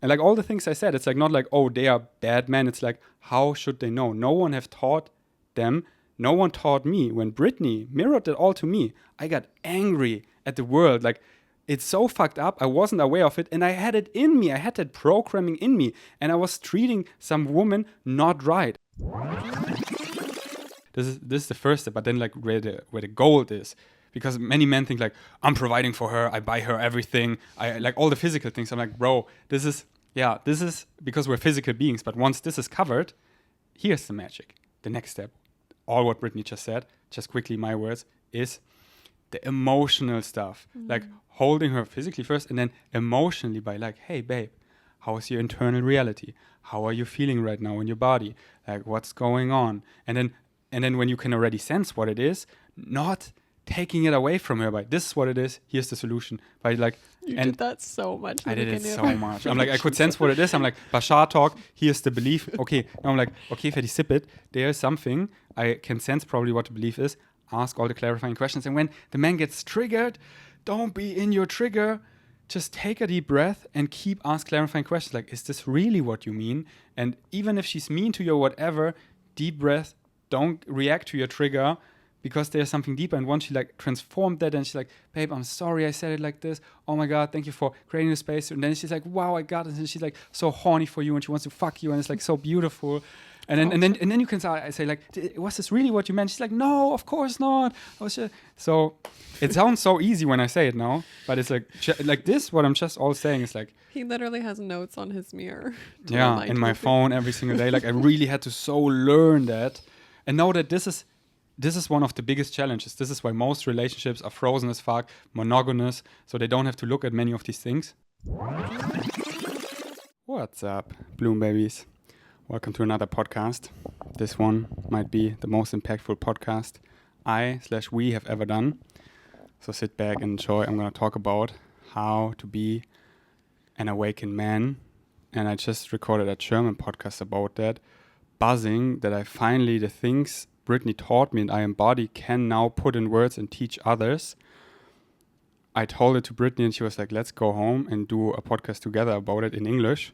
And like all the things I said, it's like not like, oh, they are bad men. It's like, how should they know? No one have taught them. No one taught me. When Britney mirrored it all to me, I got angry at the world. Like, it's so fucked up. I wasn't aware of it. And I had it in me. I had that programming in me. And I was treating some woman not right. This is the first step. But then like where the gold is. Because many men think like, I'm providing for her, I buy her everything, I like all the physical things. I'm like, bro, this is because we're physical beings. But once this is covered, here's the magic. The next step, all what Britney just said, just quickly my words, is the emotional stuff. Like holding her physically first and then emotionally by like, hey, babe, how is your internal reality? How are you feeling right now in your body? Like, what's going on? And then when you can already sense what it is, not taking it away from her by this is what it is, here's the solution. By like, you did that so much. I did it so much. I'm like, I could sense what it is. I'm like, Bashar talk, here's the belief. Okay. Now I'm like, okay, Fetty, sip it. There's something. I can sense probably what the belief is. Ask all the clarifying questions. And when the man gets triggered, don't be in your trigger. Just take a deep breath and keep ask clarifying questions. Like, is this really what you mean? And even if she's mean to you or whatever, deep breath, don't react to your trigger. Because there's something deeper. And once she like transformed that and she's like, babe, I'm sorry I said it like this. Oh my God, thank you for creating the space. And then she's like, wow, I got it. And she's like so horny for you and she wants to fuck you and it's like so beautiful. And then you can say like, was this really what you meant? She's like, no, of course not. I was just... So it sounds so easy when I say it now, but it's like this, what I'm just all saying is like, he literally has notes on his mirror. Yeah, in my phone every single day. Like I really had to so learn that and know that this is one of the biggest challenges. This is why most relationships are frozen as fuck, monogamous, so they don't have to look at many of these things. What's up, Bloom Babies? Welcome to another podcast. This one might be the most impactful podcast we have ever done. So sit back and enjoy. I'm going to talk about how to be an awakened man. And I just recorded a German podcast about that. Buzzing that I finally, the things Britney taught me and I embody can now put in words and teach others. I told it to Britney and she was like, let's go home and do a podcast together about it in English.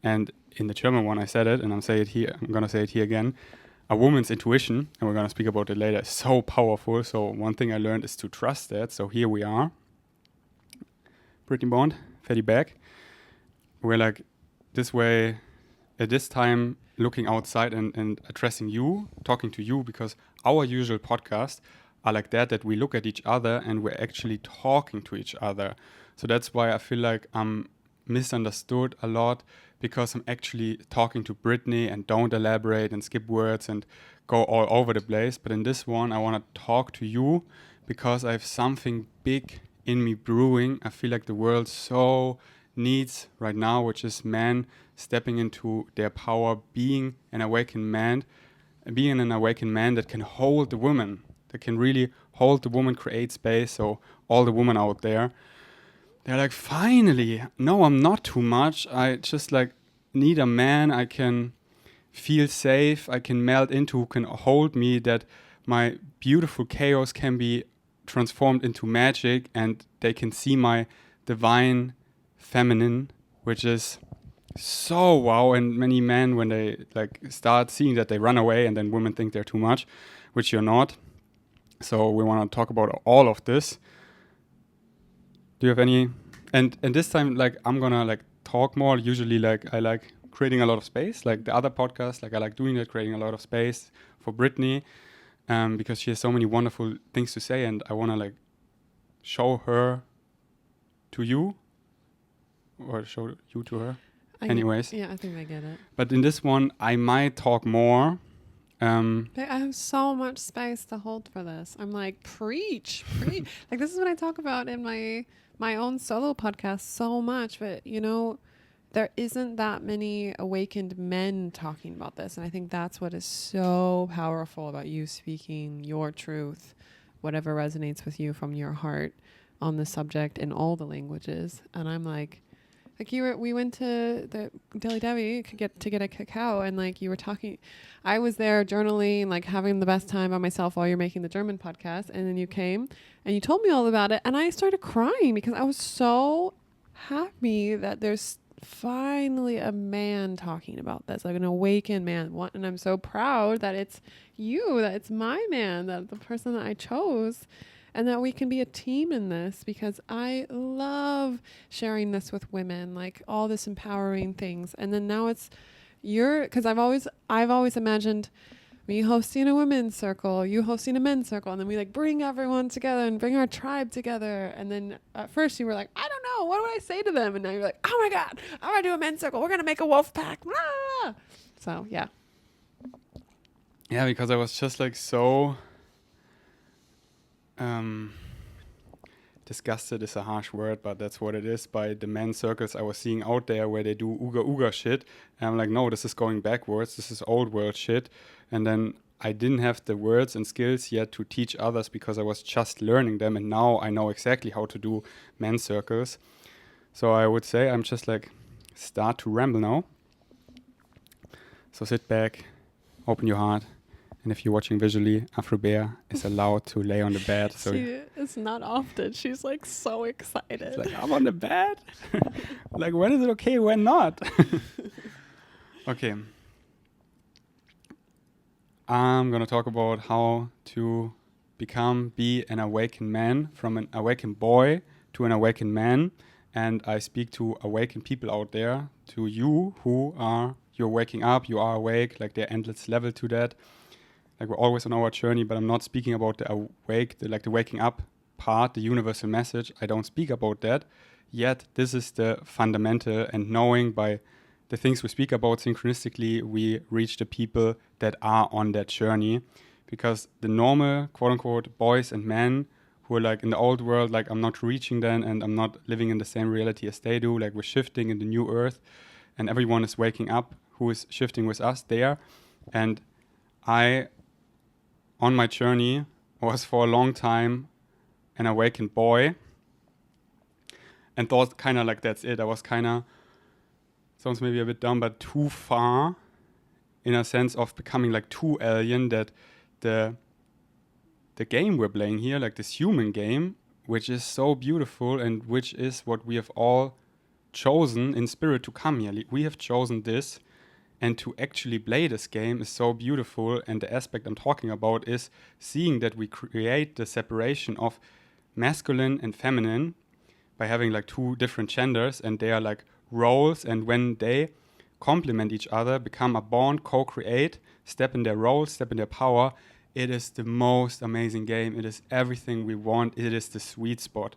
And in the German one, I said it and I'm going to say it here again. A woman's intuition, and we're going to speak about it later, is so powerful. So one thing I learned is to trust that. So here we are. Britney Bond, Fetty back. We're like this way at this time looking outside and addressing you, talking to you, because our usual podcasts are like that we look at each other and we're actually talking to each other. So that's why I feel like I'm misunderstood a lot, because I'm actually talking to Britney and don't elaborate and skip words and go all over the place. But in this one, I want to talk to you because I have something big in me brewing. I feel like the world so needs right now, which is men stepping into their power, being an awakened man that can hold the woman, that can really hold the woman, create space. So all the women out there, they're like, finally, no, I'm not too much. I just like need a man I can feel safe, I can melt into, who can hold me, that my beautiful chaos can be transformed into magic and they can see my divine feminine, which is so wow. And many men, when they like start seeing that, they run away, and then women think they're too much, which you're not. So we want to talk about all of this. Do you have any? And this time, like, I'm gonna like talk more. Usually, like, I like creating a lot of space. Like the other podcast, like I like doing that, creating a lot of space for Britney, because she has so many wonderful things to say, and I wanna like show her to you, or show you to her. Anyways. Yeah, I think I get it. But in this one, I might talk more. I have so much space to hold for this. I'm like, preach. Like, this is what I talk about in my own solo podcast so much. But, you know, there isn't that many awakened men talking about this. And I think that's what is so powerful about you speaking your truth, whatever resonates with you from your heart on the subject in all the languages. And I'm like we went to the Deli Devi to get a cacao, and like you were talking, I was there journaling, like having the best time by myself while you're making the German podcast, and then you came and you told me all about it, and I started crying because I was so happy that there's finally a man talking about this, like an awakened man. And I'm so proud that it's you, that it's my man, that the person that I chose, and that we can be a team in this, because I love sharing this with women, like all this empowering things. And then now it's because I've always imagined me hosting a women's circle, you hosting a men's circle, and then we like bring everyone together and bring our tribe together. And then at first you were like, I don't know, what would I say to them? And now you're like, oh my God, I'm gonna do a men's circle. We're gonna make a wolf pack. Ah! So yeah. Yeah, because I was just like so disgusted is a harsh word, but that's what it is, by the men's circles I was seeing out there where they do ooga ooga shit. And I'm like, no, this is going backwards. This is old world shit. And then I didn't have the words and skills yet to teach others because I was just learning them. And now I know exactly how to do men's circles. So I would say I'm just like, start to ramble now. So sit back, open your heart. And if you're watching visually, Afro Bear is allowed to lay on the bed. So it's not often. She's like so excited. It's like, I'm on the bed? Like, when is it okay, when not? Okay. I'm going to talk about how to be an awakened man, from an awakened boy to an awakened man. And I speak to awakened people out there, to you who you're waking up, you are awake, like there are endless level to that. Like we're always on our journey, but I'm not speaking about the waking up part, the universal message. I don't speak about that. Yet this is the fundamental, and knowing by the things we speak about synchronistically, we reach the people that are on that journey. Because the normal, quote unquote, boys and men who are like in the old world, like I'm not reaching them and I'm not living in the same reality as they do. Like we're shifting in the new earth and everyone is waking up who is shifting with us there. And I, on my journey, was for a long time an awakened boy and thought kind of like that's it. I was kind of, sounds maybe a bit dumb, but too far in a sense of becoming like too alien, that the game we're playing here, like this human game, which is so beautiful and which is what we have all chosen in spirit to come here. We have chosen this, and to actually play this game is so beautiful. And the aspect I'm talking about is seeing that we create the separation of masculine and feminine by having like two different genders, and they are like roles, and when they complement each other, become a bond, co-create, step in their role, step in their power. It is the most amazing game. It is everything we want. It is the sweet spot.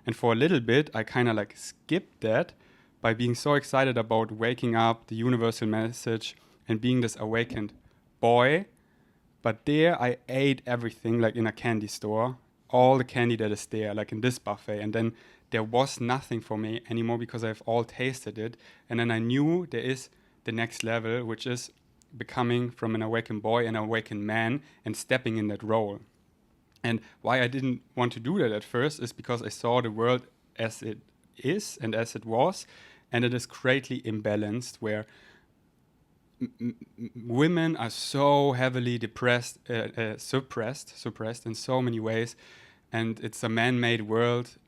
And for a little bit, I kind of like skipped that by being so excited about waking up, the universal message, and being this awakened boy. But there I ate everything, like in a candy store, all the candy that is there, like in this buffet. And then there was nothing for me anymore because I've all tasted it. And then I knew there is the next level, which is becoming from an awakened boy an awakened man and stepping in that role. And why I didn't want to do that at first is because I saw the world as it is and as it was, and it is greatly imbalanced, where women are so heavily suppressed in so many ways, and it's a man-made world,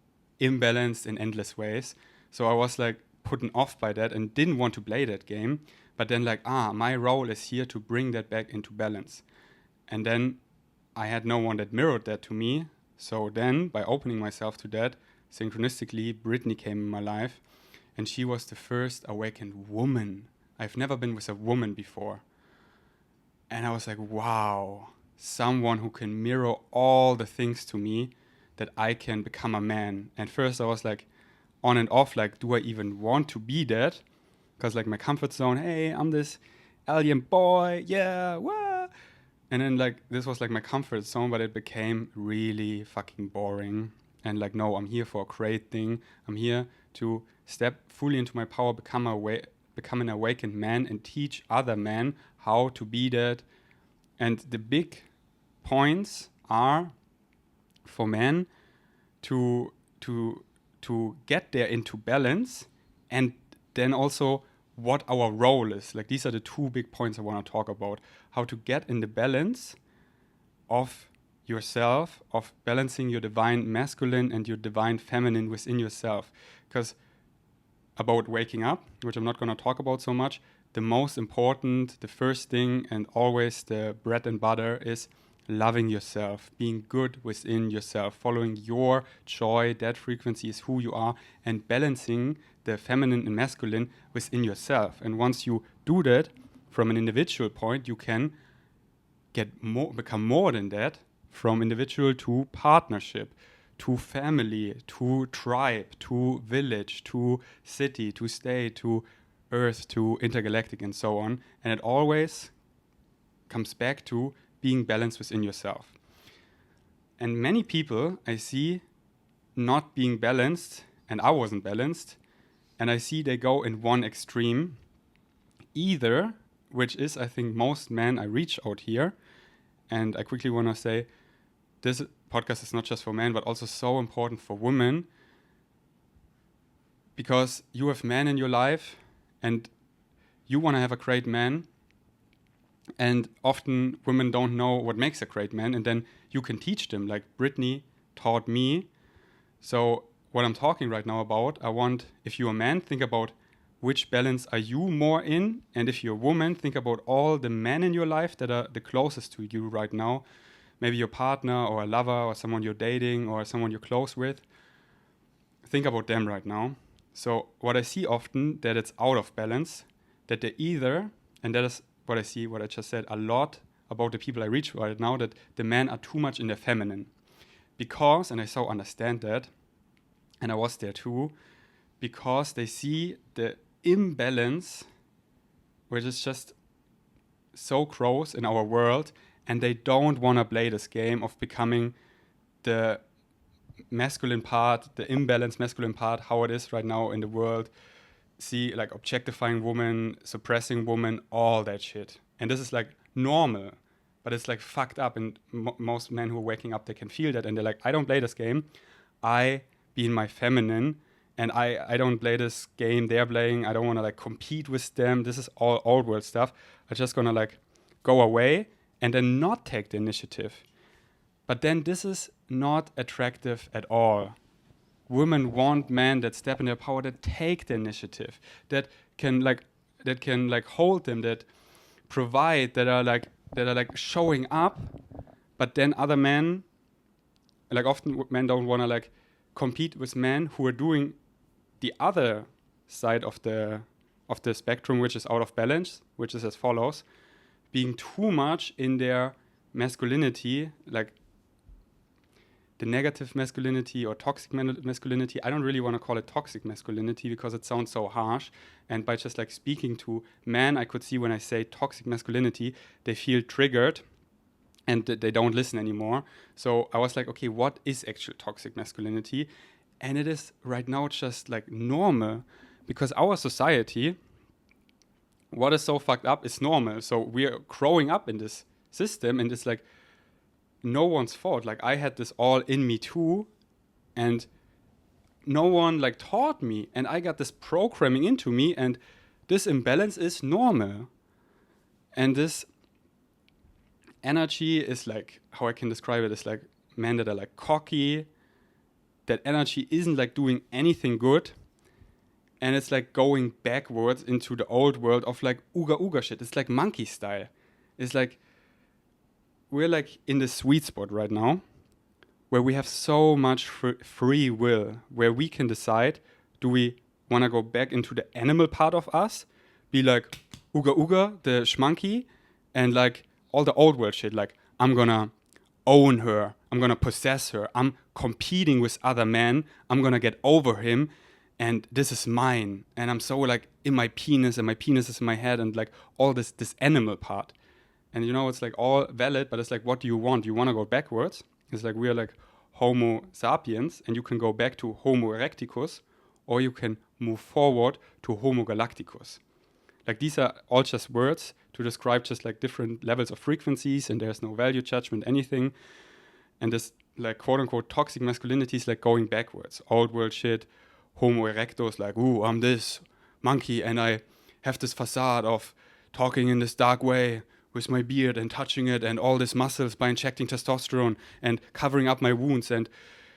imbalanced in endless ways. So I was like put off by that and didn't want to play that game. But then like, my role is here to bring that back into balance. And then I had no one that mirrored that to me. So then by opening myself to that, synchronistically, Brittany came in my life, and she was the first awakened woman. I've never been with a woman before. And I was like, wow, someone who can mirror all the things to me that I can become a man. And first I was like on and off, like, do I even want to be that? Because like my comfort zone, hey, I'm this alien boy, yeah, wah. And then like this was like my comfort zone, but it became really fucking boring. And like, no, I'm here for a great thing. I'm here to step fully into my power, become an awakened man, and teach other men how to be that. And the big points are for men to get there into balance, and then also what our role is. Like these are the two big points I want to talk about. How to get in the balance of yourself, of balancing your divine masculine and your divine feminine within yourself. Because about waking up, which I'm not going to talk about so much, the most important, the first thing, and always the bread and butter is loving yourself, being good within yourself, following your joy. That frequency is who you are, and balancing the feminine and masculine within yourself. And once you do that from an individual point, you can become more than that, from individual to partnership, to family, to tribe, to village, to city, to state, to earth, to intergalactic, and so on. And it always comes back to being balanced within yourself. And many people I see not being balanced, and I wasn't balanced, and I see they go in one extreme, either, which is, I think, most men I reach out here. And I quickly want to say, this podcast is not just for men, but also so important for women, because you have men in your life and you want to have a great man, and often women don't know what makes a great man, and then you can teach them, like Brittany taught me. So what I'm talking right now about, I want, if you're a man, think about which balance are you more in, and if you're a woman, think about all the men in your life that are the closest to you right now, maybe your partner or a lover or someone you're dating or someone you're close with. Think about them right now. So what I see often, that it's out of balance, that they either, and that is what I see, what I just said, a lot about the people I reach right now, that the men are too much in their feminine. Because, and I so understand that, and I was there too, because they see the imbalance, which is just so gross in our world, and they don't want to play this game of becoming the masculine part, the imbalanced masculine part, how it is right now in the world. See, like objectifying women, suppressing women, all that shit. And this is like normal, but it's like fucked up. And most men who are waking up, they can feel that. And they're like, I don't play this game. I be in my feminine, and I don't play this game they're playing. I don't want to like compete with them. This is all old world stuff. I'm just going to like go away and then not take the initiative. But then this is not attractive at all. Women want men that step in their power, that take the initiative, that can hold them, that provide, that are like showing up. But then other men, like often men don't want to like compete with men who are doing the other side of the spectrum, which is out of balance, which is as follows: being too much in their masculinity, like the negative masculinity or toxic masculinity. I don't really want to call it toxic masculinity because it sounds so harsh. And by just like speaking to men, I could see when I say toxic masculinity, they feel triggered and they don't listen anymore. So I was like, okay, what is actual toxic masculinity? And it is right now just like normal, because our society, what is so fucked up is normal. So we're growing up in this system, and it's like no one's fault. Like I had this all in me too, and no one like taught me, and I got this programming into me, and this imbalance is normal. And this energy is like, how I can describe it, is like men that are like cocky. That energy isn't like doing anything good, and it's like going backwards into the old world of like ooga shit. It's like monkey style. It's like we're like in the sweet spot right now, where we have so much free will, where we can decide, do we want to go back into the animal part of us, be like ooga, the schmanky, and like all the old world shit, like I'm gonna own her, I'm gonna possess her, I'm competing with other men, I'm gonna get over him, and this is mine, and I'm so like in my penis, and my penis is in my head, and like all this animal part. And you know, it's like all valid, but it's like, what do you want? Do you want to go backwards? It's like we're like Homo sapiens, and you can go back to Homo erecticus, or you can move forward to Homo galacticus. Like these are all just words to describe just like different levels of frequencies, and there's no value judgment, anything. And this like quote unquote toxic masculinity is like going backwards. Old world shit, Homo erectus, like, ooh, I'm this monkey, and I have this facade of talking in this dark way with my beard and touching it and all these muscles by injecting testosterone and covering up my wounds and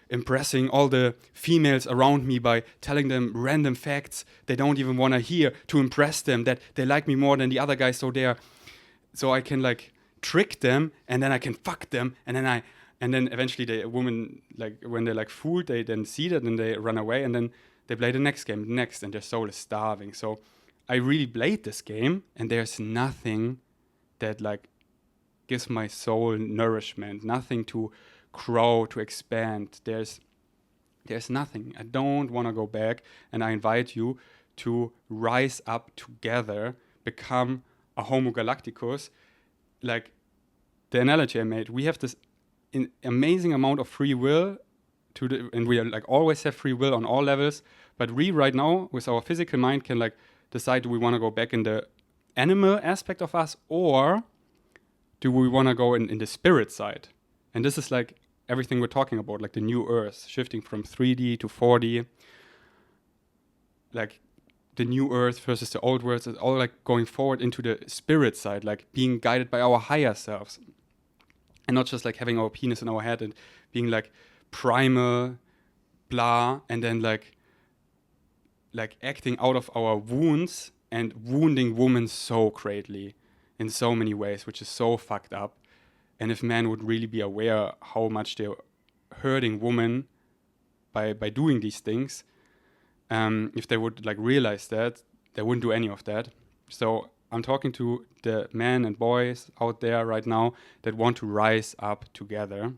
impressing all the females around me by telling them random facts they don't even want to hear, to impress them that they like me more than the other guys, so I can like trick them, and then I can fuck them, and then eventually the woman, like when they're like fooled, they then see that and they run away, and then they play the next game next, and their soul is starving. So I really played this game, and there's nothing that like gives my soul nourishment, nothing to grow, to expand. There's nothing. I don't want to go back, and I invite you to rise up together, become a Homo Galacticus. Like the analogy I made, we have this amazing amount of free will and we are like always have free will on all levels, but we right now with our physical mind can like decide, do we want to go back in the animal aspect of us, or do we want to go in the spirit side? And this is like everything we're talking about, like the new earth, shifting from 3D to 4D, like the new earth versus the old earth. It's all like going forward into the spirit side, like being guided by our higher selves, and not just like having our penis in our head and being like primal, blah, and then like acting out of our wounds and wounding women so greatly in so many ways, which is so fucked up. And if men would really be aware how much they're hurting women by doing these things, if they would like realize that, they wouldn't do any of that. So I'm talking to the men and boys out there right now that want to rise up together.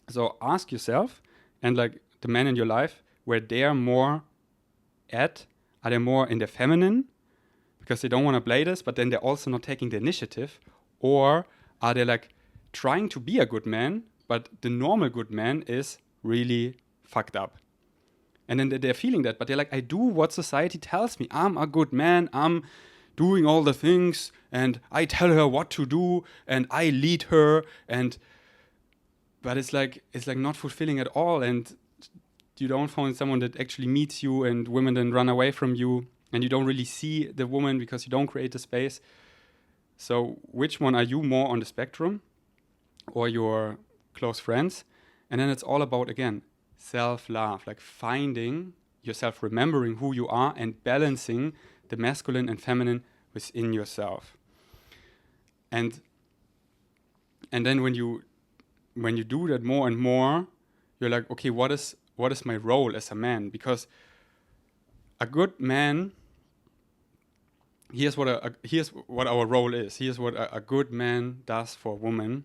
So ask yourself, and like the men in your life, where they're more at, are they more in the feminine because they don't want to play this, but then they're also not taking the initiative? Or are they like trying to be a good man, but the normal good man is really fucked up? And then they're feeling that, but they're like, I do what society tells me. I'm a good man. I'm doing all the things, and I tell her what to do, and I lead her, but it's like not fulfilling at all, and you don't find someone that actually meets you, and women then run away from you, and you don't really see the woman because you don't create the space. So which one are you more on the spectrum, or your close friends? And then it's all about, again, self-love, like finding yourself, remembering who you are, and balancing the masculine and feminine within yourself. And then when you do that more and more, you're like, okay, what is my role as a man? Because a good man, here's what our role is. Here's what a good man does for a woman.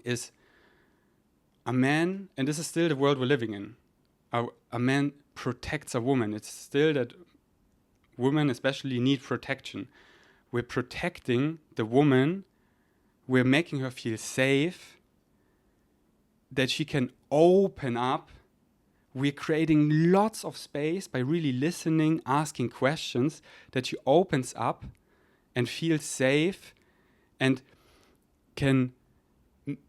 Is a man, and this is still the world we're living in, a man protects a woman. It's still that women especially need protection. We're protecting the woman. We're making her feel safe, that she can open up. We're creating lots of space by really listening, asking questions, that she opens up and feels safe and can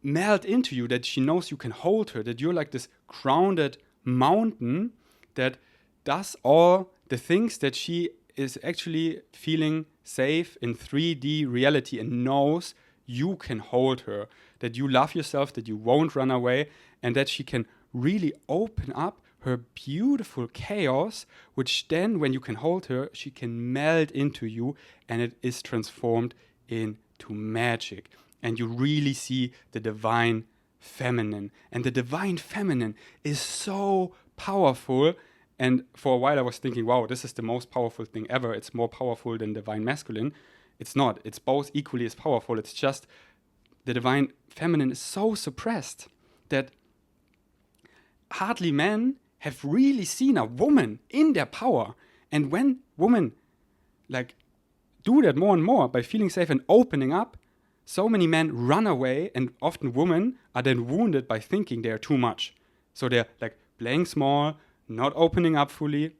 melt into you, that she knows you can hold her, that you're like this grounded mountain that does all the things that she is actually feeling safe in 3D reality, and knows you can hold her, that you love yourself, that you won't run away, and that she can really open up her beautiful chaos, which then when you can hold her, she can melt into you, and it is transformed into magic. And you really see the divine feminine. And the divine feminine is so powerful. And for a while I was thinking, wow, this is the most powerful thing ever. It's more powerful than divine masculine. It's not. It's both equally as powerful. It's just the divine feminine is so suppressed that hardly men have really seen a woman in their power. And when women like do that more and more by feeling safe and opening up, so many men run away, and often women are then wounded by thinking they are too much. So they're like playing small, not opening up fully.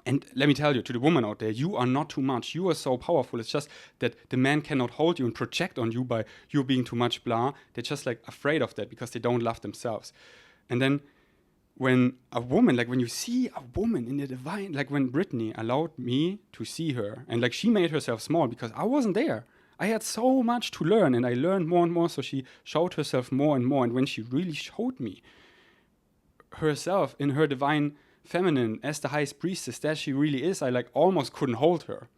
And let me tell you, to the woman out there, you are not too much. You are so powerful. It's just that the man cannot hold you and project on you by you being too much, blah. They're just like afraid of that because they don't love themselves. And then when a woman, like when you see a woman in the divine, like when Brittany allowed me to see her, and like she made herself small because I wasn't there. I had so much to learn, and I learned more and more. So she showed herself more and more. And when she really showed me herself in her divine feminine as the highest priestess that she really is, I like almost couldn't hold her.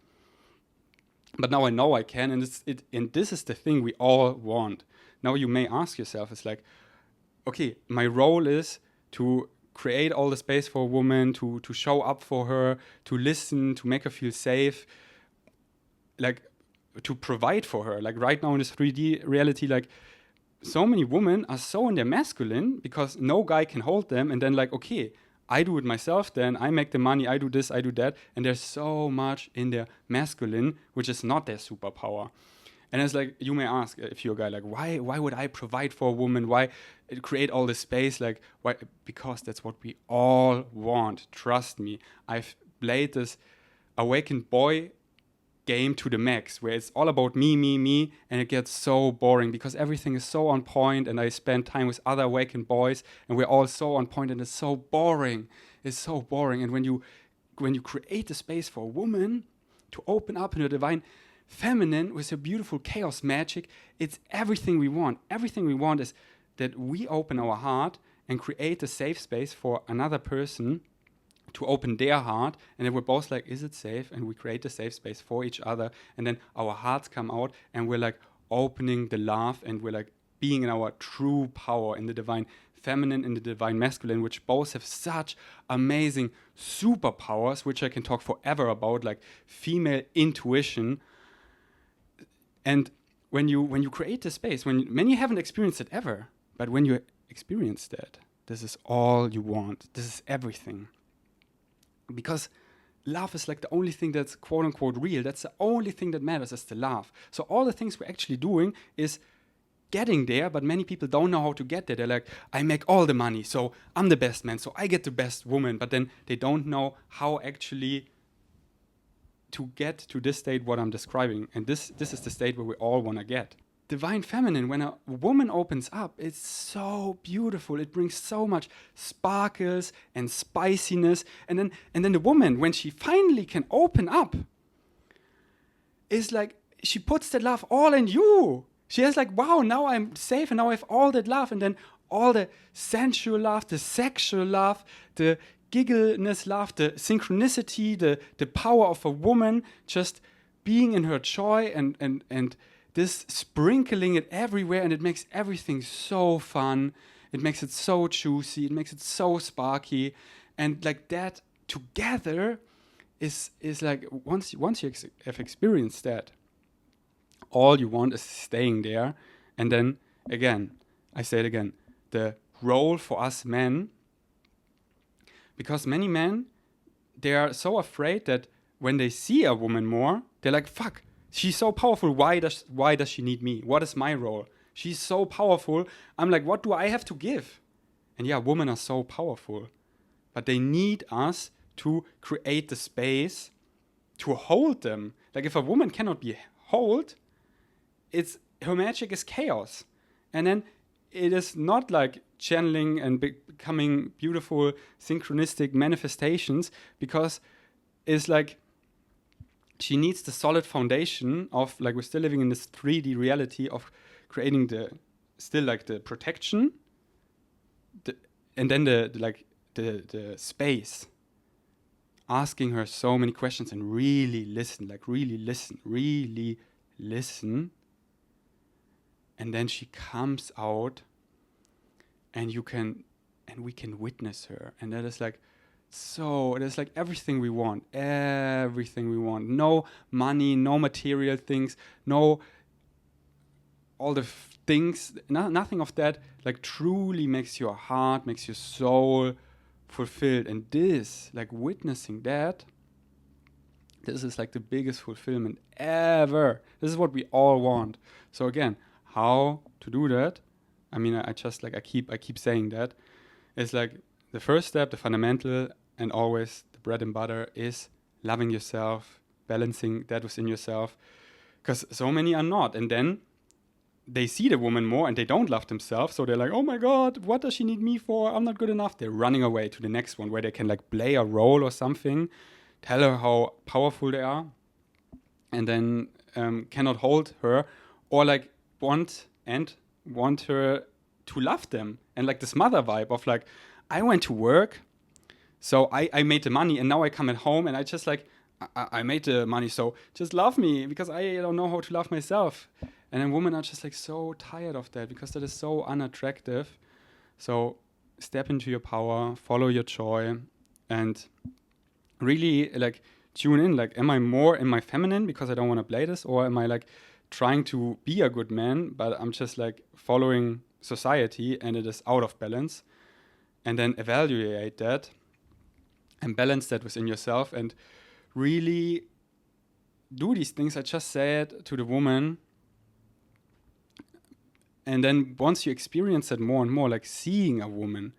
But now I know I can, and and this is the thing we all want. Now you may ask yourself, it's like, okay, my role is to create all the space for a woman, to show up for her, to listen, to make her feel safe, like to provide for her. Like right now in this 3D reality, like so many women are so in their masculine because no guy can hold them, and then like, okay, I do it myself, then I make the money, I do this, I do that, and there's so much in their masculine which is not their superpower. And it's like, you may ask, if you're a guy, like, why would I provide for a woman? Why create all this space? Like, why? Because that's what we all want. Trust me. I've played this awakened boy game to the max, where it's all about me, and it gets so boring because everything is so on point, and I spend time with other awakened boys, and we're all so on point, and it's so boring. It's so boring. And when you create a space for a woman to open up in her divine feminine with her beautiful chaos magic, it's everything we want. Everything we want is that we open our heart and create a safe space for another person to open their heart, and then we're both like, is it safe? And we create a safe space for each other, and then our hearts come out, and we're like opening the love, and we're like being in our true power, in the divine feminine and the divine masculine, which both have such amazing superpowers, which I can talk forever about, like female intuition. And when you create this space, when many haven't experienced it ever, but when you experience that, this is all you want. This is everything. Because love is like the only thing that's quote unquote real. That's the only thing that matters, is the love. So all the things we're actually doing is getting there, but many people don't know how to get there. They're like, I make all the money, so I'm the best man, so I get the best woman. But then they don't know how actually to get to this state what I'm describing. And this is the state where we all want to get. Divine feminine, when a woman opens up, it's so beautiful. It brings so much sparkles and spiciness. And then the woman, when she finally can open up, is like, she puts that love all in you. She has like, wow, now I'm safe, and now I have all that love. And then all the sensual love, the sexual love, the giggleness love, the synchronicity, the power of a woman just being in her joy, and this sprinkling it everywhere, and it makes everything so fun. It makes it so juicy. It makes it so sparky. And like that together is like, once you have experienced that, all you want is staying there. And then again, I say it again, the role for us men, because many men, they are so afraid that when they see a woman more, they're like, fuck, she's so powerful. Why does she need me? What is my role? She's so powerful. I'm like, what do I have to give? And yeah, women are so powerful, but they need us to create the space to hold them. Like if a woman cannot be held, her magic is chaos. And then it is not like channeling and becoming beautiful synchronistic manifestations, because it's like she needs the solid foundation of, like, we're still living in this 3D reality of creating the protection, and then the space, asking her so many questions and really listen. And then she comes out, and we can witness her. And that is like, so it is like everything we want. No money, no material things, no all the things, nothing of that, like truly makes your heart, makes your soul fulfilled. And this, like witnessing that, this is like the biggest fulfillment ever. This is what we all want. So again, how to do that? I mean, I keep saying that. It's like the first step, the fundamental, and always the bread and butter, is loving yourself, balancing that within yourself. Because so many are not. And then they see the woman more and they don't love themselves. So they're like, oh my God, what does she need me for? I'm not good enough. They're running away to the next one where they can like play a role or something, tell her how powerful they are. And then cannot hold her, or like want her to love them, and like this mother vibe of like, I went to work, so I made the money, and now I come at home and I just like, I made the money, so just love me because I don't know how to love myself. And then women are just like so tired of that because that is so unattractive. So step into your power, follow your joy, and really like tune in. Like, am I more in my feminine because I don't want to play this, or am I like trying to be a good man, but I'm just like following society and it is out of balance? And then evaluate that and balance that within yourself and really do these things I just said to the woman. And then once you experience that more and more, like seeing a woman,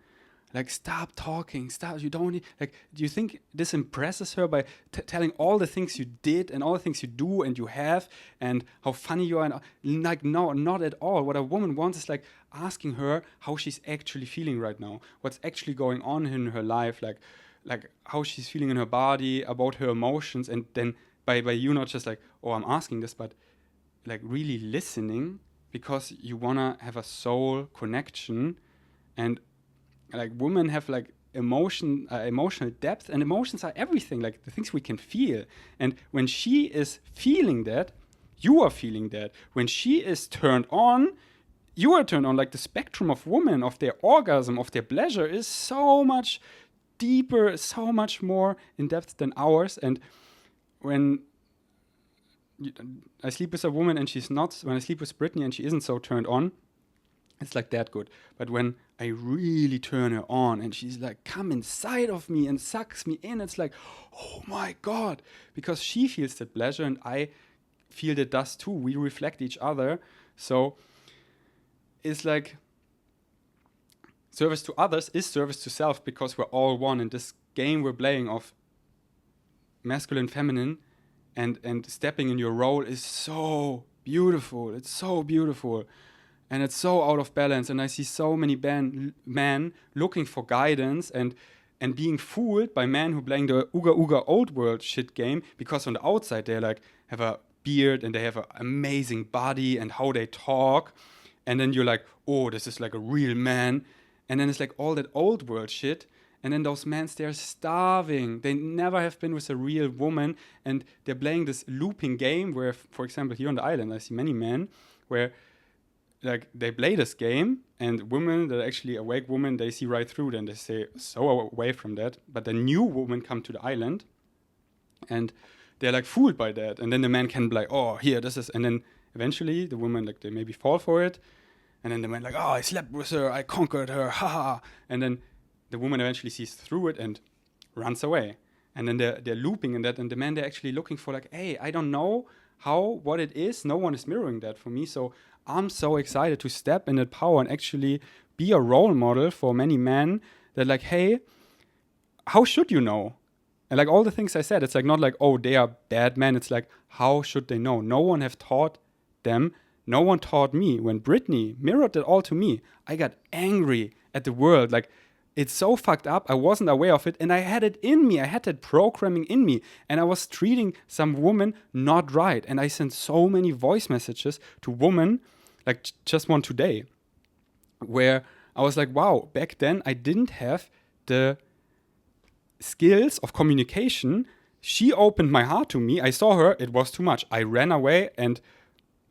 like stop talking, stop. You don't need, like, do you think this impresses her by telling all the things you did and all the things you do and you have and how funny you are? And like, no, not at all. What a woman wants is like asking her how she's actually feeling right now, what's actually going on in her life, like how she's feeling in her body, about her emotions. And then by you not just like, oh, I'm asking this, but like really listening, because you want to have a soul connection. And like women have like emotional depth, and emotions are everything, like the things we can feel. And when she is feeling that, you are feeling that. When she is turned on, you are turned on. Like the spectrum of women, of their orgasm, of their pleasure is so much deeper, so much more in depth than ours. And when I sleep with a woman and she's not, when I sleep with Brittany and she isn't so turned on, it's like that good. But when I really turn her on and she's like, come inside of me and sucks me in, it's like, oh my God, because she feels that pleasure and I feel that dust too. We reflect each other. So it's like service to others is service to self, because we're all one in this game we're playing of masculine, feminine, and stepping in your role is so beautiful. It's so beautiful. And it's so out of balance. And I see so many men looking for guidance and being fooled by men who playing the Ooga Ooga old world shit game, because on the outside they like have a beard and they have an amazing body and how they talk. And then you're like, oh, this is like a real man. And then it's like all that old world shit. And then those men, they're starving. They never have been with a real woman. And they're playing this looping game where, for example, here on the island, I see many men where like they play this game, and women that are actually awake women, they see right through them. They stay so away from that. But the new women come to the island and they're like fooled by that. And then the man can be like, oh, here, this is. And then eventually the women, like, they maybe fall for it. And then the man like, oh, I slept with her, I conquered her, haha. And then the woman eventually sees through it and runs away. And then they're looping in that. And the man, they're actually looking for like, hey, I don't know what it is. No one is mirroring that for me. So I'm so excited to step in that power and actually be a role model for many men that like, hey, how should you know? And like all the things I said, it's like not like, oh, they are bad men. It's like, how should they know? No one have taught them. No one taught me. When Brittany mirrored it all to me, I got angry at the world. Like, it's so fucked up. I wasn't aware of it. And I had it in me. I had that programming in me. And I was treating some woman not right. And I sent so many voice messages to women, like just one today, where I was like, wow, back then I didn't have the skills of communication. She opened my heart to me. I saw her. It was too much. I ran away. And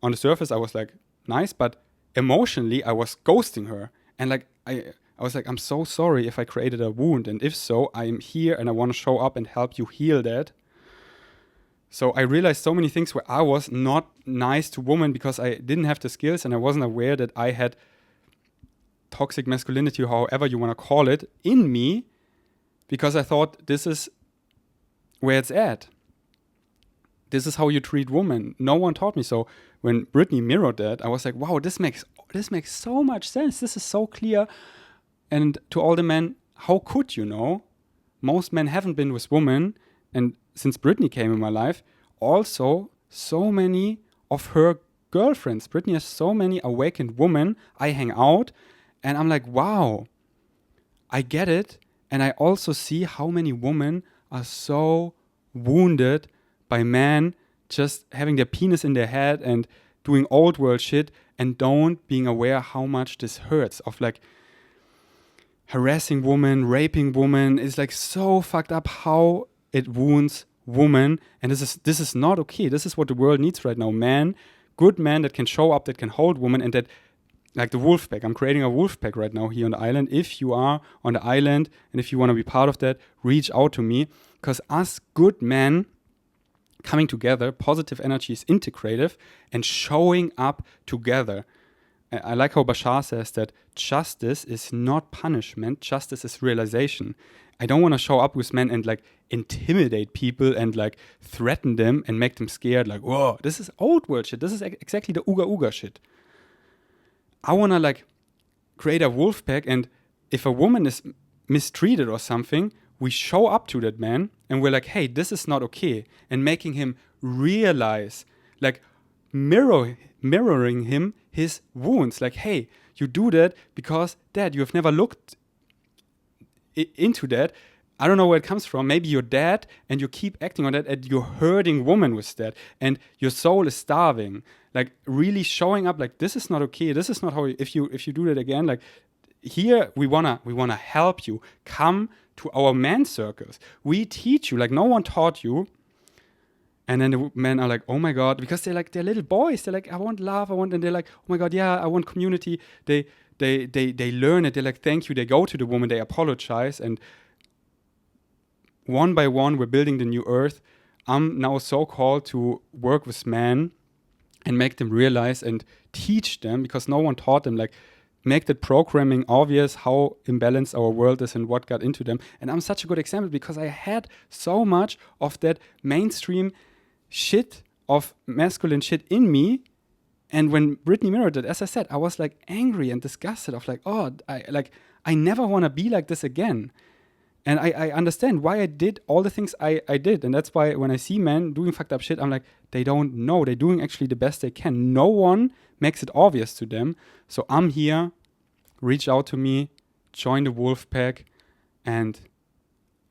on the surface, I was like, nice. But emotionally, I was ghosting her. And like, I was like, I'm so sorry if I created a wound. And if so, I'm here and I want to show up and help you heal that. So I realized so many things where I was not nice to women because I didn't have the skills and I wasn't aware that I had toxic masculinity, however you want to call it, in me, because I thought this is where it's at. This is how you treat women. No one taught me. So when Brittany mirrored that, I was like, wow, this makes so much sense. This is so clear. And to all the men, how could you know? Most men haven't been with women. And since Brittany came in my life, also so many of her girlfriends. Brittany has so many awakened women. I hang out and I'm like, wow, I get it. And I also see how many women are so wounded by men just having their penis in their head and doing old world shit and don't being aware how much this hurts, of like harassing women, raping women. Is like so fucked up how it wounds women, and this is not okay. This is what the world needs right now. Good men that can show up, that can hold women, and that, like the wolf pack. I'm creating a wolf pack right now here on the island. If you are on the island and if you want to be part of that, reach out to me, because us good men coming together, positive energy is integrative and showing up together. I like how Bashar says that justice is not punishment, justice is realization. I don't want to show up with men and like intimidate people and like threaten them and make them scared, like, whoa, this is old world shit. This is exactly the Uga Uga shit. I want to like create a wolf pack, and if a woman is mistreated or something, we show up to that man and we're like, hey, this is not okay. And making him realize, like mirroring him his wounds. Like, hey, you do that because dad, you have never looked into that. I don't know where it comes from. Maybe you're dead and you keep acting on that, and you're hurting woman with that, and your soul is starving. Like really showing up, like this is not okay. This is not how. If you do that again, like here we wanna help you. Come to our man circles. We teach you, like no one taught you. And then the men are like, oh my God, because they're little boys. They're like, I want love, and they're like, oh my God, yeah, I want community. They learn it. They're like, thank you. They go to the woman, they apologize, and one by one, we're building the new earth. I'm now so called to work with men and make them realize and teach them, because no one taught them, like make that programming obvious, how imbalanced our world is and what got into them. And I'm such a good example because I had so much of that mainstream shit, of masculine shit in me. And when Brittany mirrored it, as I said, I was like angry and disgusted of like, oh, I never want to be like this again. And I understand why I did all the things I did. And that's why when I see men doing fucked up shit, I'm like, they don't know. They're doing actually the best they can. No one makes it obvious to them. So I'm here. Reach out to me. Join the wolf pack. And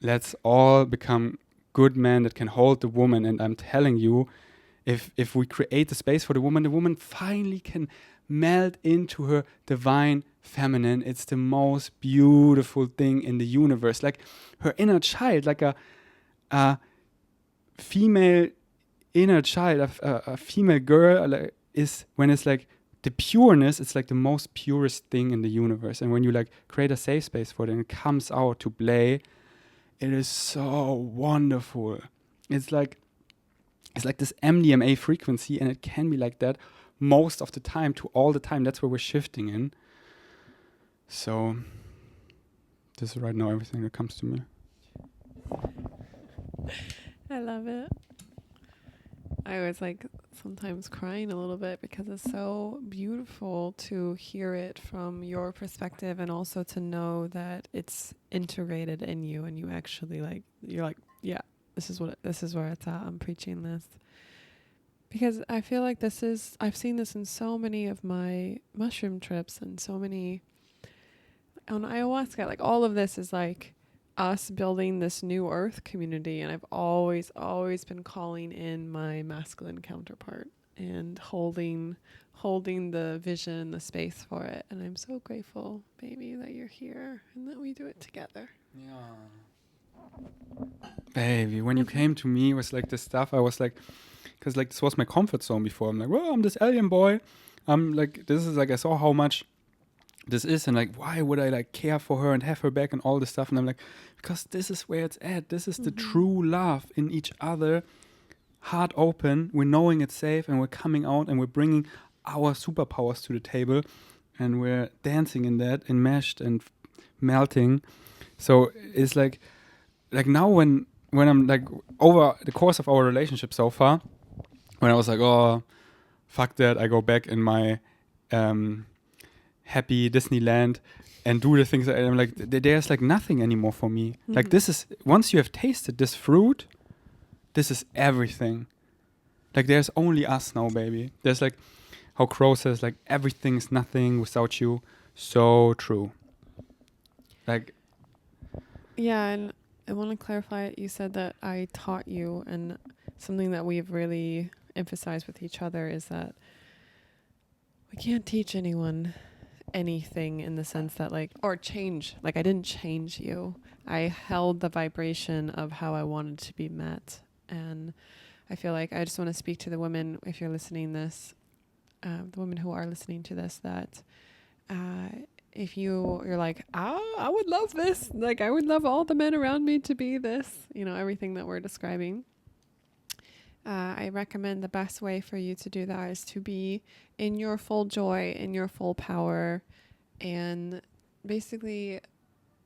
let's all become good men that can hold the woman. And I'm telling you, if we create the space for the woman finally can melt into her divine feminine. It's the most beautiful thing in the universe. Like her inner child, like a female inner child, a female girl is, when it's like the pureness, it's like the most purest thing in the universe. And when you like create a safe space for it and it comes out to play, it is so wonderful. It's like this MDMA frequency, and it can be like that most of the time to all the time. That's where we're shifting in. So this is right now everything that comes to me. I love it. I was like sometimes crying a little bit because it's so beautiful to hear it from your perspective, and also to know that it's integrated in you, and you actually like, you're like, yeah, this is where it's at. I'm preaching this. Because I feel like I've seen this in so many of my mushroom trips and so many on ayahuasca. Like all of this is like us building this new earth community. And I've always been calling in my masculine counterpart and holding the vision, the space for it. And I'm so grateful, baby, that you're here and that we do it together. Yeah. Baby, when you came to me with like this stuff, I was like, because like this was my comfort zone before. I'm like, well, I'm this alien boy. I'm like, this is like, I saw how much this is, and like, why would I like care for her and have her back and all this stuff? And I'm like, because this is where it's at. This is the true love in each other, heart open. We're knowing it's safe, and we're coming out, and we're bringing our superpowers to the table, and we're dancing in that, enmeshed and melting. So it's like now when I'm like over the course of our relationship so far, when I was like, oh, fuck that, I go back in my happy Disneyland and do the things that I'm like, there's like nothing anymore for me. Mm-hmm. Like this is, once you have tasted this fruit, this is everything. Like there's only us now, baby. There's like how Crow says, like everything's nothing without you. So true. Like, yeah, and I want to clarify it. You said that I taught you, and something that we've really emphasized with each other is that we can't teach anyone anything in the sense that or change. I didn't change you. I held the vibration of how I wanted to be met. And I feel like I just want to speak to the women, if you're listening this, the women who are listening to this, that if you're like, I would love this. I would love all the men around me to be this, everything that we're describing. I recommend the best way for you to do that is to be in your full joy, in your full power, and basically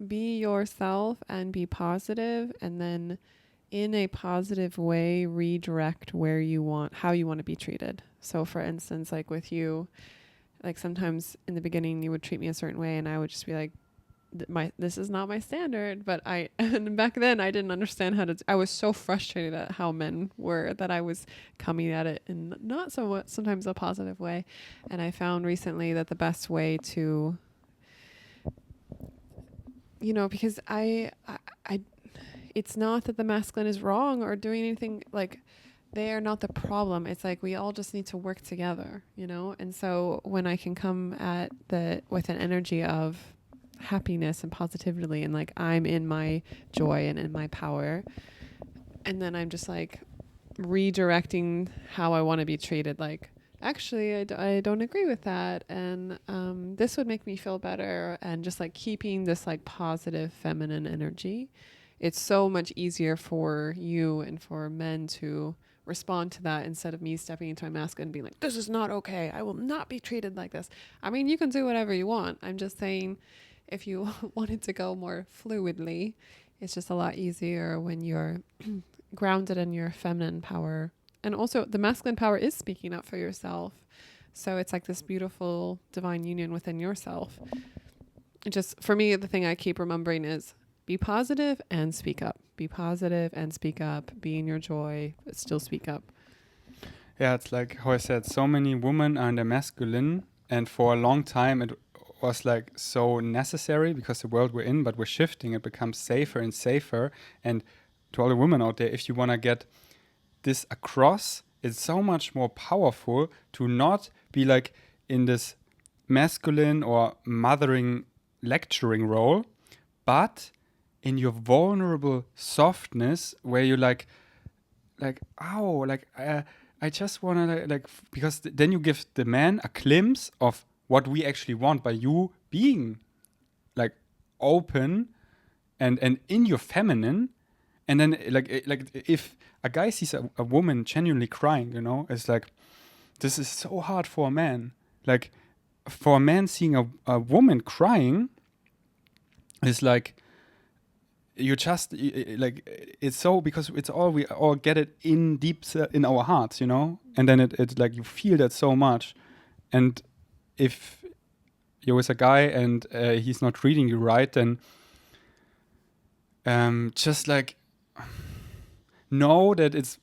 be yourself and be positive, and then in a positive way redirect how you want to be treated. So for instance, with you, sometimes in the beginning you would treat me a certain way and I would just be like, this is not my standard. But and back then I didn't understand I was so frustrated at how men were that I was coming at it in not sometimes a positive way. And I found recently that the best way to, because I it's not that the masculine is wrong or doing anything, they are not the problem. It's we all just need to work together, And so when I can come at with an energy of happiness and positivity and I'm in my joy and in my power, and then I'm just redirecting how I want to be treated, actually I don't agree with that, and this would make me feel better, and just keeping this positive feminine energy. It's so much easier for you and for men to respond to that instead of me stepping into my masculine and being like, this is not okay. I will not be treated like this. I mean, you can do whatever you want. I'm just saying, if you wanted to go more fluidly, it's just a lot easier when you're grounded in your feminine power. And also the masculine power is speaking up for yourself. So it's this beautiful divine union within yourself. Just for me, the thing I keep remembering is be positive and speak up. Be positive and speak up. Be in your joy, but still speak up. Yeah, it's how I said, so many women are in the masculine, and for a long time it was so necessary because the world we're in, but we're shifting. It becomes safer and safer. And to all the women out there, if you want to get this across, it's so much more powerful to not be in this masculine or mothering lecturing role, but in your vulnerable softness, where you I just want to because then you give the man a glimpse of what we actually want by you being open and in your feminine. And then if a guy sees a woman genuinely crying, it's this is so hard for a man. For a man seeing a woman crying is you just it's so, because it's all, we all get it in deep in our hearts, and then it's you feel that so much. And if you're with a guy and he's not treating you right, then just know that it's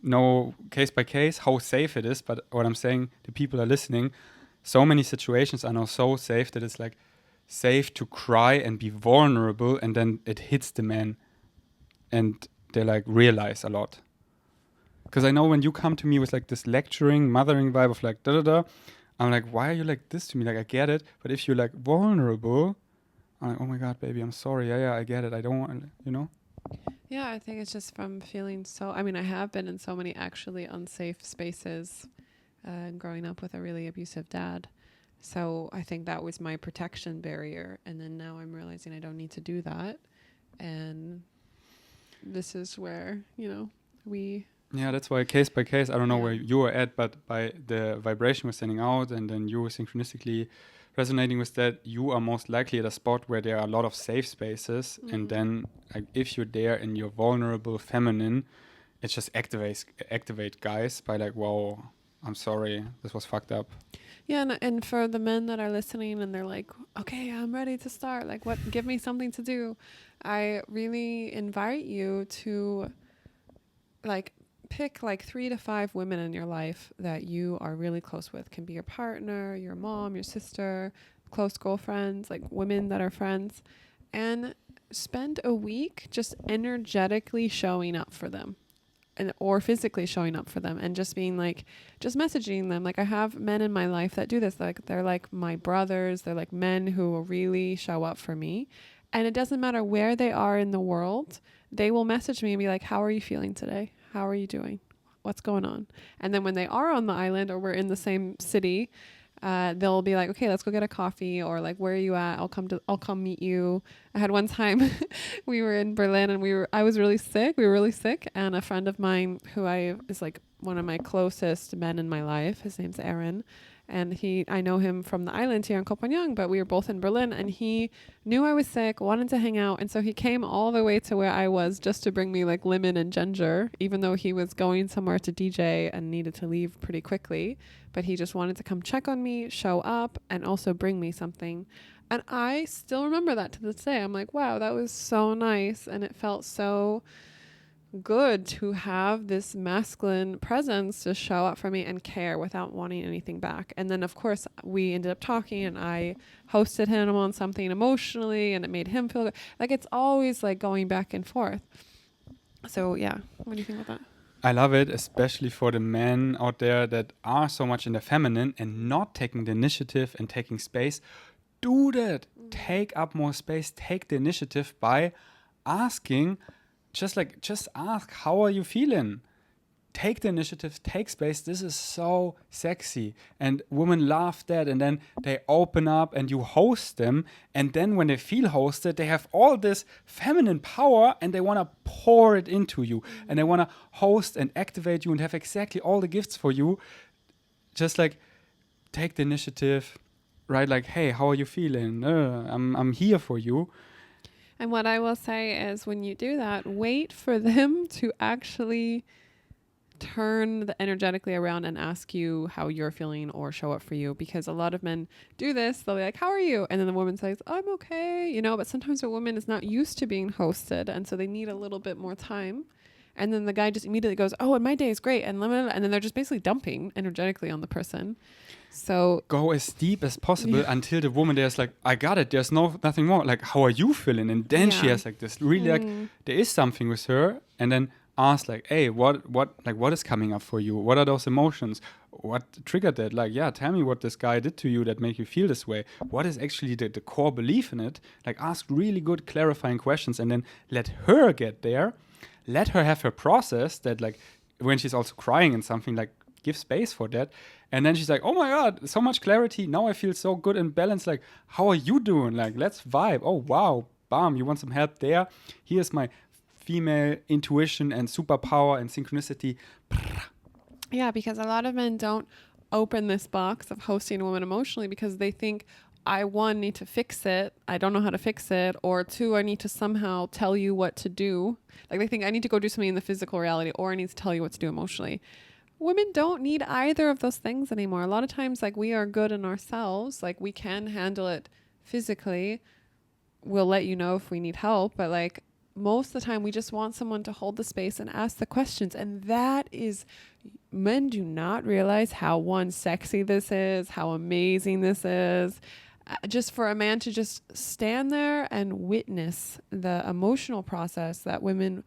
no case by case how safe it is. But what I'm saying, the people are listening, so many situations are now so safe that it's safe to cry and be vulnerable, and then it hits the man and they realize a lot. Because I know when you come to me with this lecturing, mothering vibe of da-da-da, I'm why are you this to me? I get it. But if you're vulnerable, I'm oh my God, baby, I'm sorry. Yeah, I get it. I don't want, Yeah, I think it's just from feeling I have been in so many actually unsafe spaces growing up with a really abusive dad. So I think that was my protection barrier. And then now I'm realizing I don't need to do that. And this is where, we... Yeah, that's why case by case, I don't know where you were at, but by the vibration we're sending out and then you were synchronistically resonating with that, you are most likely at a spot where there are a lot of safe spaces. Mm-hmm. And then if you're there in your vulnerable feminine, it just activate guys by whoa, I'm sorry, this was fucked up. Yeah, and for the men that are listening and they're okay, I'm ready to start. Give me something to do. I really invite you to pick 3 to 5 women in your life that you are really close with. Can be your partner, your mom, your sister, close girlfriends, women that are friends, and spend a week just energetically showing up for them. and or physically showing up for them and just being like, just messaging them. Like I have men in my life that do this. Like they're like my brothers. They're like men who will really show up for me. And it doesn't matter where they are in the world. They will message me and be like, how are you feeling today? How are you doing? What's going on? And then when they are on the island or we're in the same city, they'll be like, okay, let's go get a coffee, or like, where are you at? I'll come meet you. I had one time we were in Berlin and I was really sick. We were really sick. And a friend of mine who is like one of my closest men in my life, his name's Aaron. And I know him from the island here in Copenhagen, but we were both in Berlin, and he knew I was sick, wanted to hang out. And so he came all the way to where I was just to bring me like lemon and ginger, even though he was going somewhere to DJ and needed to leave pretty quickly. But he just wanted to come check on me, show up, and also bring me something. And I still remember that to this day. I'm like, wow, that was so nice. And it felt so good to have this masculine presence to show up for me and care without wanting anything back. And then of course we ended up talking, and I hosted him on something emotionally, and it made him feel good. Like it's always like going back and forth. So yeah, what do you think about that? I love it, especially for the men out there that are so much in the feminine and not taking the initiative and taking space. Do that. Take up more space. Take the initiative by asking. Just ask, how are you feeling? Take the initiative, take space. This is so sexy. And women love that. And then they open up and you host them. And then when they feel hosted, they have all this feminine power and they want to pour it into you. And they want to host and activate you and have exactly all the gifts for you. Just like take the initiative, right? Like, hey, how are you feeling? I'm here for you. And what I will say is when you do that, wait for them to actually turn energetically around and ask you how you're feeling or show up for you. Because a lot of men do this. They'll be like, how are you? And then the woman says, I'm okay. But sometimes a woman is not used to being hosted. And so they need a little bit more time. And then the guy just immediately goes, oh, and my day is great. And then they're just basically dumping energetically on the person. So go as deep as possible until the woman there's like, I got it. There's nothing more. Like, how are you feeling? And then she has like this really like, there is something with her. And then ask like, hey, what is coming up for you? What are those emotions? What triggered that? Like, yeah, tell me what this guy did to you that make you feel this way. What is actually the core belief in it? Like, ask really good clarifying questions and then let her get there. Let her have her process that like when she's also crying and something, like give space for that. And then she's like, oh my God, so much clarity. Now I feel so good and balanced. Like, how are you doing? Like, let's vibe. Oh, wow. Bam, you want some help there? Here's my female intuition and superpower and synchronicity. Yeah, because a lot of men don't open this box of hosting a woman emotionally because they think, I, one, need to fix it. I don't know how to fix it. Or two, I need to somehow tell you what to do. Like they think I need to go do something in the physical reality, or I need to tell you what to do emotionally. Women don't need either of those things anymore. A lot of times, like we are good in ourselves. Like we can handle it physically. We'll let you know if we need help. But like most of the time, we just want someone to hold the space and ask the questions. And that is, men do not realize how sexy this is, how amazing this is. Just for a man to just stand there and witness the emotional process that women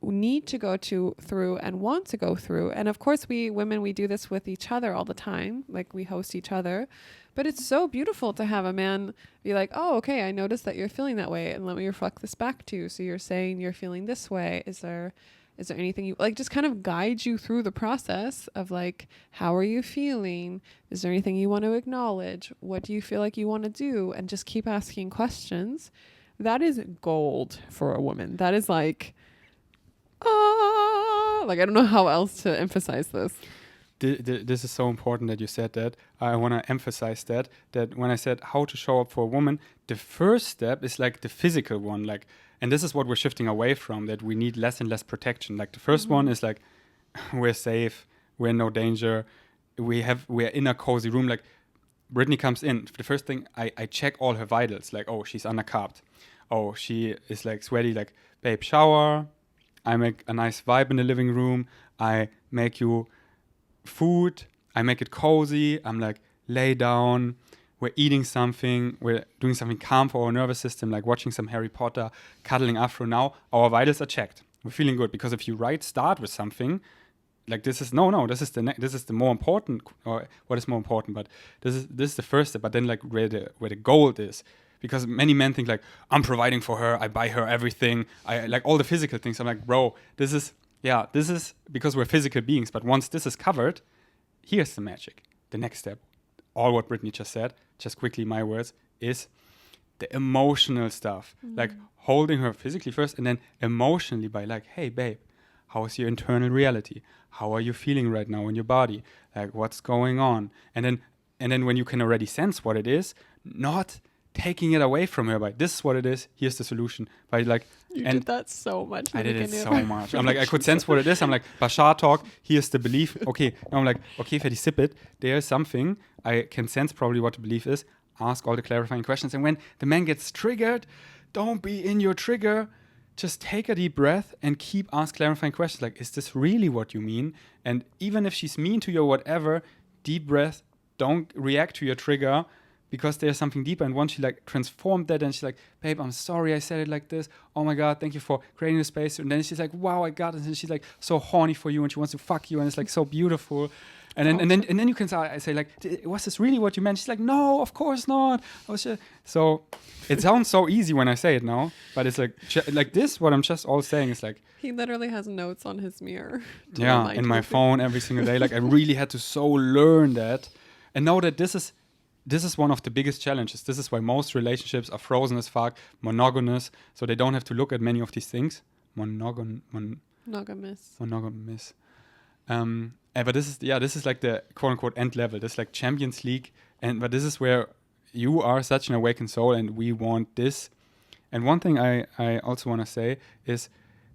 need to go through and want to go through. And of course, we women, we do this with each other all the time. Like we host each other. But it's so beautiful to have a man be like, oh, okay, I noticed that you're feeling that way. And let me reflect this back to you. So you're saying you're feeling this way. Is there anything you like, just kind of guide you through the process of like, how are you feeling? Is there anything you want to acknowledge? What do you feel like you want to do? And just keep asking questions. That is gold for a woman. That is like I don't know how else to emphasize this. This is so important that you said that. I want to emphasize that when I said how to show up for a woman, the first step is like the physical one, like, and this is what we're shifting away from, that we need less and less protection. Like the first one is like, we're safe, we're in no danger, we're in a cozy room. Like Brittany comes in, the first thing I check all her vitals, like, oh, she's undercarved, oh, she is like sweaty, like, babe, shower. I make a nice vibe in the living room. I make you food. I make it cozy. I'm like, lay down. We're eating something. We're doing something calm for our nervous system, like watching some Harry Potter, cuddling Afro. Now our vitals are checked. we're feeling good. Because if you start with something, like this is the more important, or what is more important, but this is the first step. But then like where the goal is, because many men think like, I'm providing for her, I buy her everything, I like all the physical things. I'm like, bro, this is because we're physical beings. But once this is covered, here's the magic. The next step, all what Brittany just said, just quickly my words, is the emotional stuff. Like holding her physically first, and then emotionally by like, hey babe, how is your internal reality? How are you feeling right now in your body? Like, what's going on? And then when you can already sense what it is, not taking it away from her by, this is what it is, here's the solution. By like, you did that so much. I did it so much. I'm like, I could sense what it is. I'm like, Bashar talk, here's the belief. Okay. Now I'm like, okay, Fatty, sip it. There's something. I can sense probably what the belief is. Ask all the clarifying questions. And when the man gets triggered, don't be in your trigger. Just take a deep breath and keep ask clarifying questions. Like, is this really what you mean? And even if she's mean to you or whatever, deep breath, don't react to your trigger, because there's something deeper. And once she like transformed that, and she's like, babe, I'm sorry I said it like this. Oh my God, thank you for creating the space. And then she's like, wow, I got it. And she's like so horny for you, and she wants to fuck you, and it's like so beautiful. And then you can say like, was this really what you meant? She's like, no, of course not. I was just... So it sounds so easy when I say it now, but it's like this. What I'm just all saying is like, he literally has notes on his mirror. Yeah, in my phone every single day. Like I really had to so learn that, and know that this is one of the biggest challenges. This is why most relationships are frozen as fuck, monogamous, so they don't have to look at many of these things. Monogamous. But this is like the quote unquote end level. This is like Champions League, but this is where you are such an awakened soul, and we want this. And one thing I also want to say is,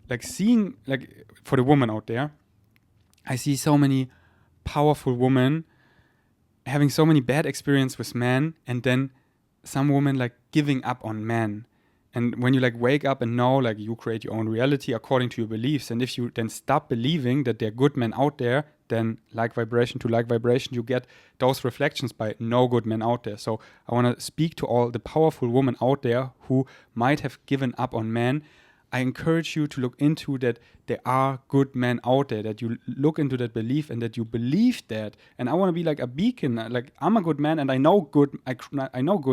like, seeing, like, for the woman out there, I see so many powerful women having so many bad experience with men, and then some women like giving up on men. And when you like wake up and know, like, you create your own reality according to your beliefs, and if you then stop believing that there are good men out there, then like vibration to like vibration, you get those reflections by no good men out there. So I want to speak to all the powerful women out there who might have given up on men. I encourage you to look into that there are good men out there, that you look into that belief and that you believe that. And I want to be like a beacon. Like, I'm a good man, and I know good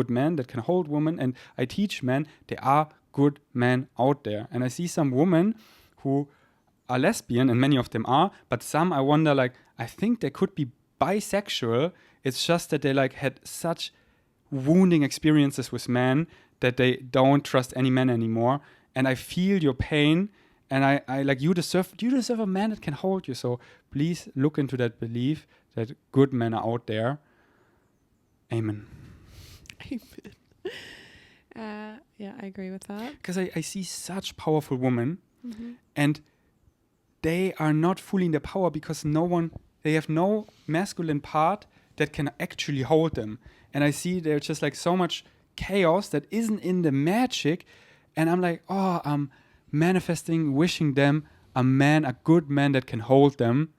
men that can hold women, and I teach men there are good men out there. And I see some women who are lesbian, and many of them are, but some I wonder, like, I think they could be bisexual. It's just that they like had such wounding experiences with men that they don't trust any man anymore. And I feel your pain, and I like, you deserve a man that can hold you. So please look into that belief that good men are out there. Amen. Amen. Yeah, I agree with that. Because I see such powerful women, and they are not fully in their power because they have no masculine part that can actually hold them. And I see there's just like so much chaos that isn't in the magic. And I'm like, oh, I'm manifesting, wishing them a good man that can hold them.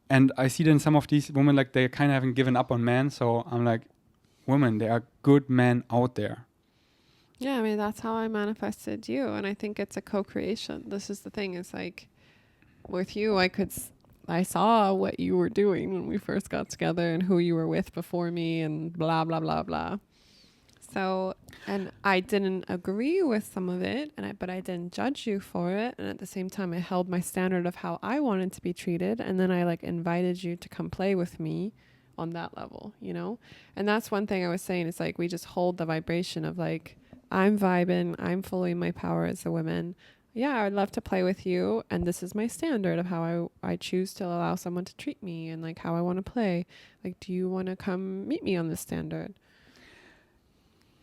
And I see then some of these women, like, they kind of haven't given up on men. So I'm like, women, there are good men out there. Yeah, I mean, that's how I manifested you. And I think it's a co-creation. This is the thing. It's like, with you, I saw what you were doing when we first got together and who you were with before me and blah, blah, blah, blah. So, and I didn't agree with some of it, but I didn't judge you for it. And at the same time, I held my standard of how I wanted to be treated. And then I like invited you to come play with me on that level, you know? And that's one thing I was saying. It's like, we just hold the vibration of like, I'm vibing, I'm fully in my power as a woman. Yeah, I'd love to play with you. And this is my standard of how I choose to allow someone to treat me and like how I want to play. Like, do you want to come meet me on this standard?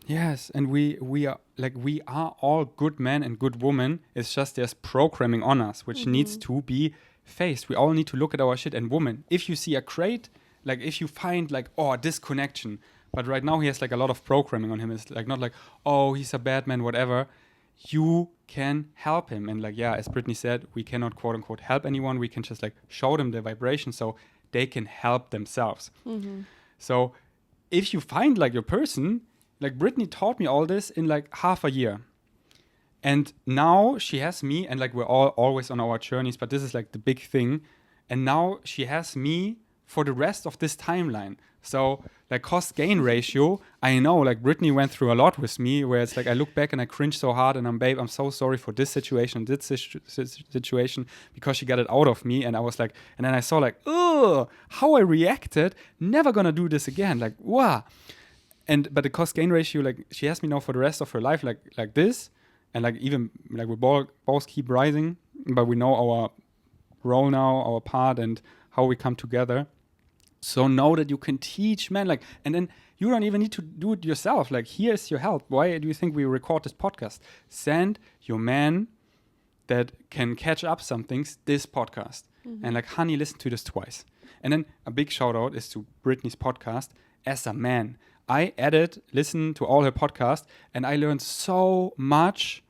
Yes, and we are all good men and good women. It's just there's programming on us, which needs to be faced. We all need to look at our shit. And woman, if you see a great, like, if you find like, oh, this connection, but right now he has like a lot of programming on him. It's like not like, oh, he's a bad man, whatever. You can help him. And like, yeah, as Brittany said, we cannot quote unquote help anyone. We can just like show them the vibration so they can help themselves. So if you find like your person, like Brittany taught me all this in like half a year. And now she has me, and like we're all always on our journeys, but this is like the big thing. And now she has me for the rest of this timeline. So like cost gain ratio, I know like Brittany went through a lot with me, where it's like I look back and I cringe so hard, and I'm so sorry for this situation, situation, because she got it out of me. And I was like, and then I saw like, oh, how I reacted, never gonna do this again. Like, wow. But the cost gain ratio, like she has me now for the rest of her life, like this. And like even like we both keep rising, but we know our role now, our part, and how we come together. So know that you can teach men, like, and then you don't even need to do it yourself. Like, here's your help. Why do you think we record this podcast? Send your man that can catch up some things this podcast. And like, honey, listen to this twice. And then a big shout out is to Brittany's podcast as a man. I listened to all her podcasts, and I learned so much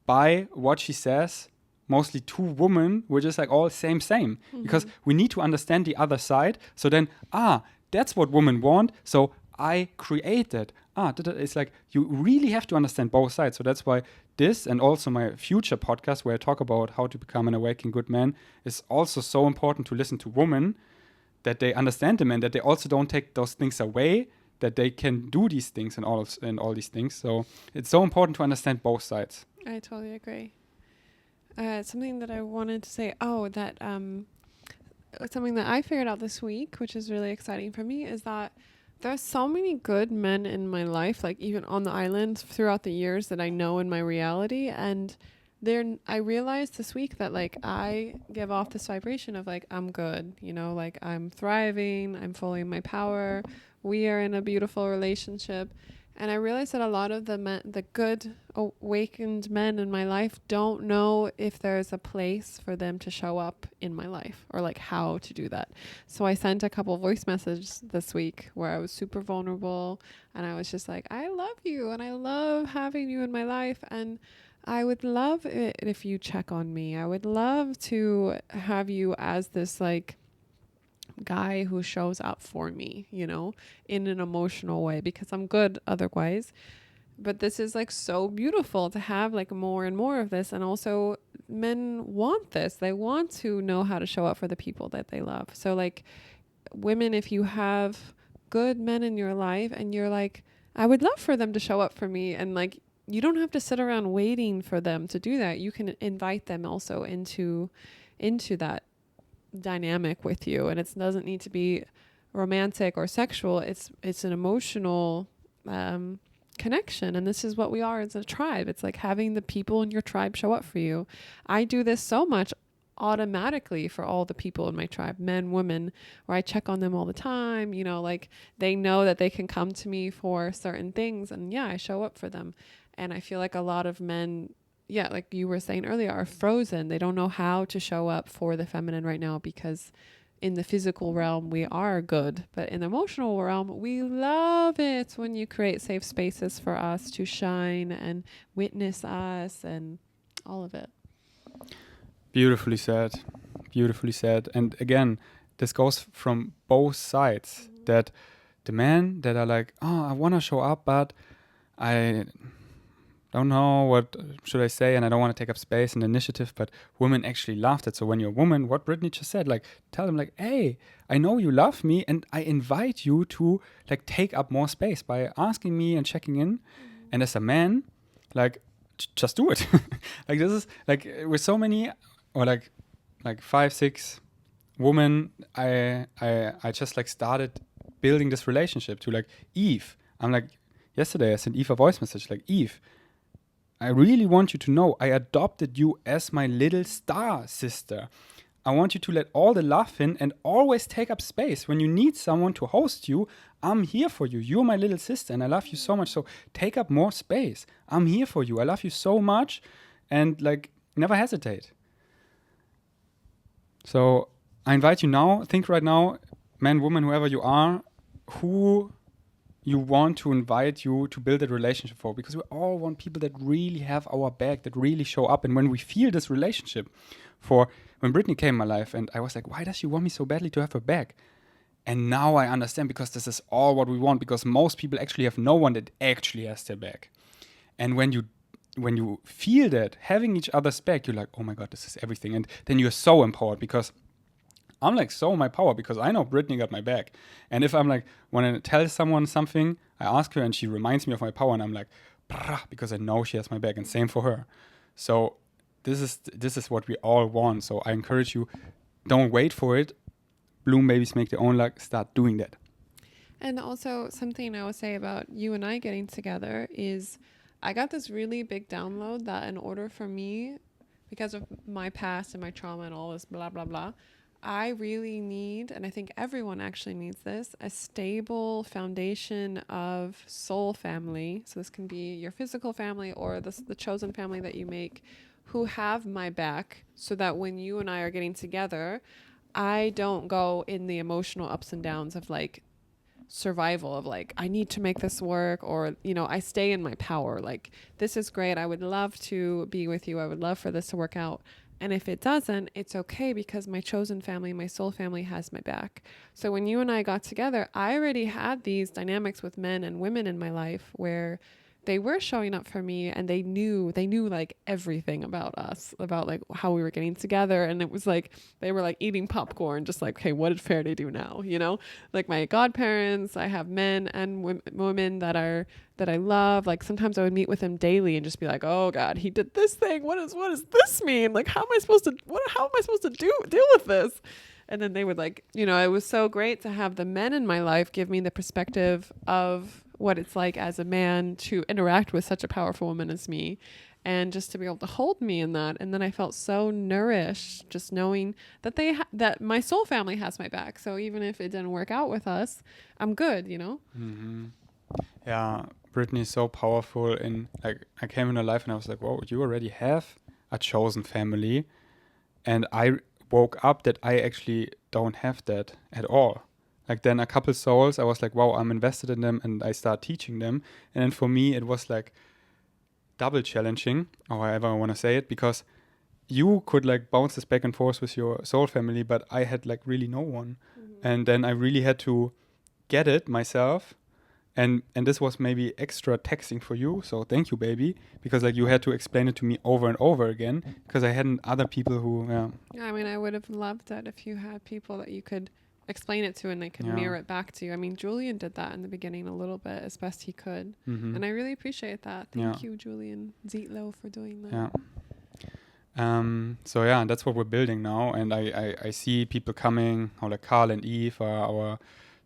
by what she says. Mostly two women, we're just like all same. Because we need to understand the other side. So then, that's what women want. So I create that. It's like you really have to understand both sides. So that's why this, and also my future podcast where I talk about how to become an awakened good man, is also so important to listen to women, that they understand the men, that they also don't take those things away, that they can do these things and all these things. So it's so important to understand both sides. I totally agree. Something that I wanted to say, something that I figured out this week, which is really exciting for me, is that there's so many good men in my life, like even on the island throughout the years, that I know in my reality. And I realized this week that like I give off this vibration of like, I'm good, like I'm thriving, I'm fully in my power, we are in a beautiful relationship. And I realized that a lot of the good awakened men in my life don't know if there's a place for them to show up in my life, or like how to do that. So I sent a couple voice messages this week where I was super vulnerable, and I was just like, I love you and I love having you in my life, and I would love it if you check on me. I would love to have you as this like guy who shows up for me, in an emotional way, because I'm good otherwise. But this is like so beautiful to have like more and more of this. And also men want this. They want to know how to show up for the people that they love. So like women, if you have good men in your life and you're like, I would love for them to show up for me, and like you don't have to sit around waiting for them to do that. You can invite them also into that dynamic with you, and it doesn't need to be romantic or sexual. It's an emotional connection, and this is what we are as a tribe. It's like having the people in your tribe show up for you. I do this so much automatically for all the people in my tribe, men, women, where I check on them all the time, like they know that they can come to me for certain things, and I show up for them. And I feel like a lot of men, like you were saying earlier, are frozen. They don't know how to show up for the feminine right now, because in the physical realm, we are good. But in the emotional realm, we love it when you create safe spaces for us to shine and witness us and all of it. Beautifully said. Beautifully said. And again, this goes from both sides. That the men that are like, I want to show up, but I don't know what should I say, and I don't want to take up space and initiative, but women actually love that. So when you're a woman, what Brittany just said, like tell them like, hey, I know you love me, and I invite you to like take up more space by asking me and checking in. And as a man, like just do it. Like this is like with so many, or like 5-6 women, I just like started building this relationship to like Eve. I'm like, yesterday I sent Eve a voice message like, Eve, I really want you to know I adopted you as my little star sister. I want you to let all the love in and always take up space. When you need someone to host you, I'm here for you. You're my little sister and I love you so much. So take up more space. I'm here for you. I love you so much. And like, never hesitate. So I invite you now, think right now, man, woman, whoever you are, who you want to invite you to build a relationship for, because we all want people that really have our back, that really show up. And when we feel this relationship, for when Brittany came in my life and I was like, why does she want me so badly to have her back? And now I understand, because this is all what we want, because most people actually have no one that actually has their back. And when you when you feel that, having each other's back, you're like, oh my God, this is everything. And then you're so empowered because I'm like so in my power because I know Brittany got my back. And if I'm like, when I tell someone something, I ask her and she reminds me of my power and I'm like, because I know she has my back, and same for her. So this is what we all want. So I encourage you, don't wait for it. Bloom babies make their own luck. Start doing that. And also something I would say about you and I getting together is I got this really big download that in order for me, because of my past and my trauma and all this blah, blah, blah, I really need, and I think everyone actually needs this, a stable foundation of soul family. So this can be your physical family or the chosen family that you make, who have my back, so that when you and I are getting together, I don't go in the emotional ups and downs of like survival of like, I need to make this work, or, you know, I stay in my power. Like, this is great. I would love to be with you. I would love for this to work out. And if it doesn't, it's okay because my chosen family, my soul family has my back. So when you and I got together, I already had these dynamics with men and women in my life where they were showing up for me and they knew like everything about us, about like how we were getting together. And it was like, they were like eating popcorn, just like, okay, what did Faraday do now? You know, like my godparents, I have men and women that I love. Like sometimes I would meet with them daily and just be like, oh God, he did this thing. What does this mean? Like, how am I supposed to deal with this? And then they would like, you know, it was so great to have the men in my life give me the perspective of what it's like as a man to interact with such a powerful woman as me, and just to be able to hold me in that. And then I felt so nourished just knowing that that my soul family has my back. So even if it didn't work out with us, I'm good, you know? Mm-hmm. Yeah, Brittany is so powerful. In like, I came in her life and I was like, whoa, you already have a chosen family. And I woke up that I actually don't have that at all. Like then a couple souls, I was like, wow, I'm invested in them, and I start teaching them. And then for me, it was like double challenging, or however I want to say it, because you could like bounce this back and forth with your soul family, but I had like really no one. Mm-hmm. And then I really had to get it myself. And this was maybe extra taxing for you. So thank you, baby, because like you had to explain it to me over and over again, because I hadn't other people who, Yeah, I mean, I would have loved that if you had people that you could explain it to and they could mirror it back to you. I mean, Julian did that in the beginning a little bit as best he could. Mm-hmm. And I really appreciate that. Thank you, Julian Zietlow, for doing that. Yeah. So yeah, that's what we're building now. And I see people coming, how like Carl and Eve are our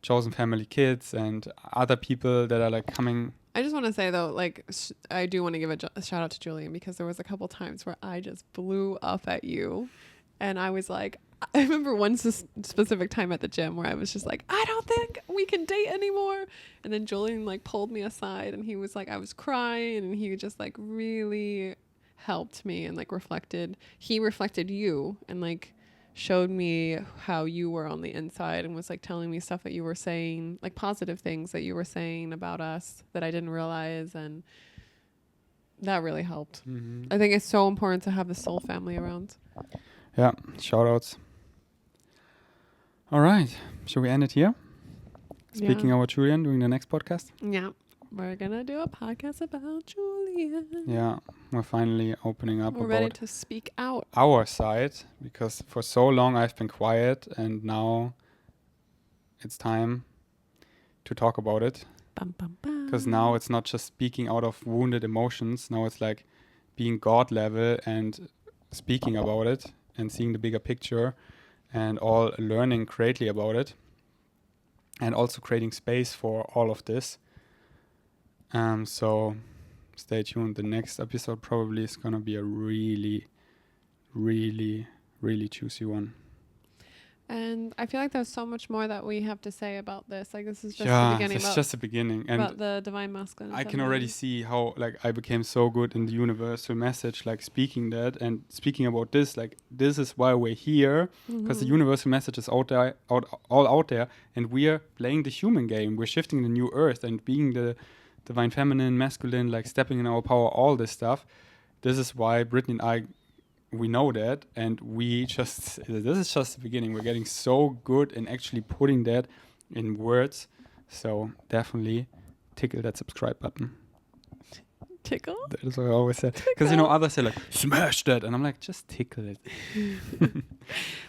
chosen family kids, and other people that are like coming. I just want to say though, like I do want to give a shout out to Julian, because there was a couple times where I just blew up at you, and I was like, I remember one specific time at the gym where I was just like, I don't think we can date anymore. And then Julian like pulled me aside and he was like, I was crying, and he just like really helped me and like reflected you and like showed me how you were on the inside, and was like telling me stuff that you were saying, like positive things that you were saying about us that I didn't realize. And that really helped. Mm-hmm. I think it's so important to have the soul family around. Yeah, shout outs. All right, should we end it here? Speaking about Julian, doing the next podcast? Yeah, we're gonna do a podcast about Julian. Yeah, we're finally opening up. We're ready to speak out. Our side, because for so long I've been quiet, and now it's time to talk about it. Because now it's not just speaking out of wounded emotions. Now it's like being God level and speaking about it and seeing the bigger picture, and all learning greatly about it, and also creating space for all of this. So stay tuned. The next episode probably is gonna be a really, really, really juicy one. And I feel like there's so much more that we have to say about this. Like, this is just the beginning. It's just the beginning. And about the divine masculine. I can already see how like I became so good in the universal message, like speaking that and speaking about this. Like, this is why we're here, because the universal message is all out there, and we're playing the human game. We're shifting the new earth and being the divine feminine, masculine, like stepping in our power, all this stuff. This is why Brittany and I, we know that, and this is just the beginning. We're getting so good in actually putting that in words. So definitely tickle that subscribe button. Tickle? That is what I always said. Because, you know, others say like, smash that. And I'm like, just tickle it.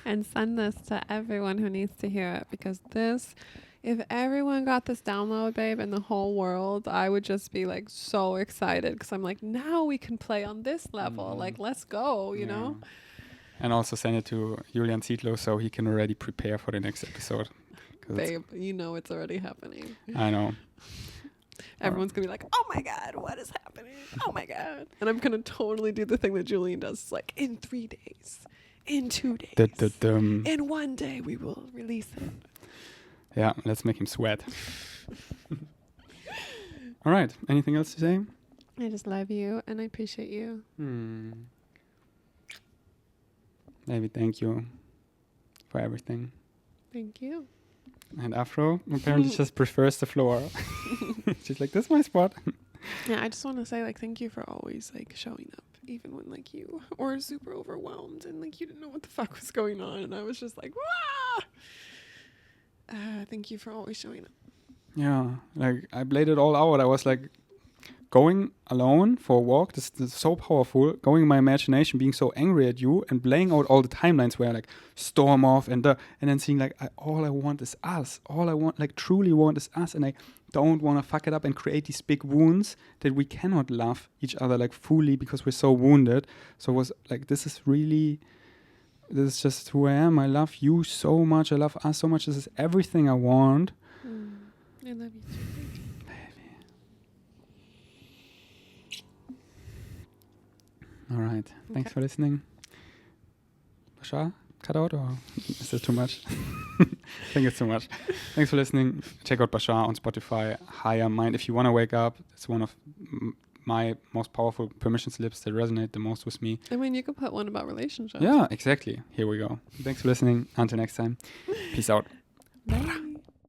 And send this to everyone who needs to hear it, because this, if everyone got this download, babe, in the whole world, I would just be like so excited, because I'm like, now we can play on this level. Like, let's go, you know? And also send it to Julian Zietlow so he can already prepare for the next episode. Babe, you know it's already happening. I know. Everyone's going to be like, oh my God, what is happening? Oh my God. And I'm going to totally do the thing that Julian does. It's like, in 3 days, in 2 days, in 1 day, we will release it. Yeah, let's make him sweat. All right. Anything else to say? I just love you and I appreciate you. Maybe thank you for everything. Thank you. And Afro apparently just prefers the floor. She's like, this is my spot. Yeah, I just want to say, like, thank you for always, like, showing up, even when, like, you were super overwhelmed and, like, you didn't know what the fuck was going on. And I was just like, wah! Thank you for always showing up. Yeah, like, I played it all out. I was like, going alone for a walk, this is so powerful. Going in my imagination, being so angry at you and playing out all the timelines where I, like, storm off and then seeing, like, all I want is us. All I want, like, truly want is us. And I don't want to fuck it up and create these big wounds that we cannot love each other, like, fully because we're so wounded. So it was like, this is just who I am. I love you so much. I love us so much. This is everything I want. I love you too. All right. Thanks for listening. Bashar, cut out, or is this too much? I think it's too much. Thanks for listening. Check out Bashar on Spotify. Higher Mind. If you want to wake up, it's one of my most powerful permission slips that resonate the most with me. I mean, you could put one about relationships. Yeah, exactly. Here we go. Thanks for listening. Until next time. Peace out. Bye.